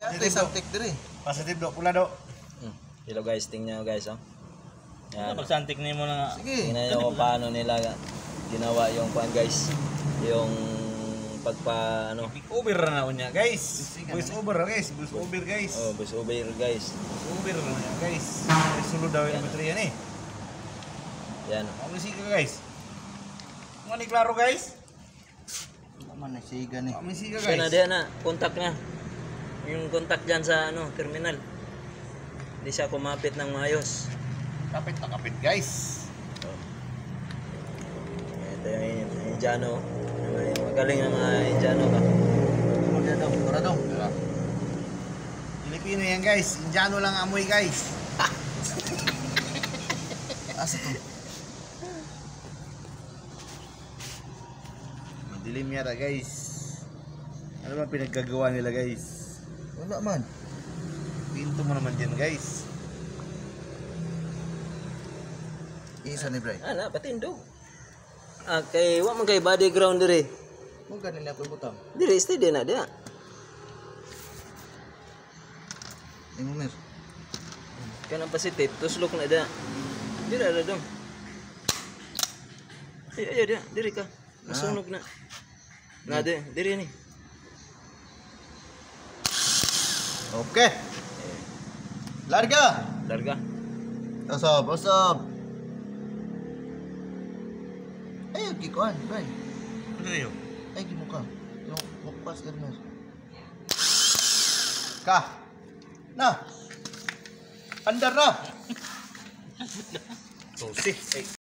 Santik diri. Positive do pula do. Hello guys, tingnan nyo guys oh. Yan. Pagsantik nimo na. Sige. Tingnan nyo kung paano nila ginawa yung pan guys. Yung pagpa ano. Over na unya guys. Voice over guys. Voice over guys. Oh, bus over guys. Over na unya guys. Sulod daw yung baterya ni. Yan. Ano si guys? Ano ni klaro guys? Man nagsiga ni. Ano si Guys. guys? Na diyan na, kontak na. Yung kontak diyan sa ano, terminal. Hindi siya kumapit ng maayos. Kapit na kapit guys. Ito yung Indiano. Magaling ang mga Indiano ba? Kumagya daw, torado. Pilipino yan guys. Indiano lang amoy guys. Asa to? Madilim yata guys. Ano ba pinaggagawa nila guys? Wala man. Pinto mo naman dyan guys. Isa ni Bray. Ana, patindog. Ah, kay wa man kay body ground dire. Mo ganin ako butang. Dire steady na dia. Imo mer. Kanang positive, tuslok na dia. Dire ra dong. Ay, dia, dire ka. Masunog na. Na dire ni. Okay. Larga. Larga. Usap, usap. Ay, gikuan, Bray. Ano yun? Ay, gimuka. Yung mukpas ka mer. Ka. Na. Andar na. So, 6.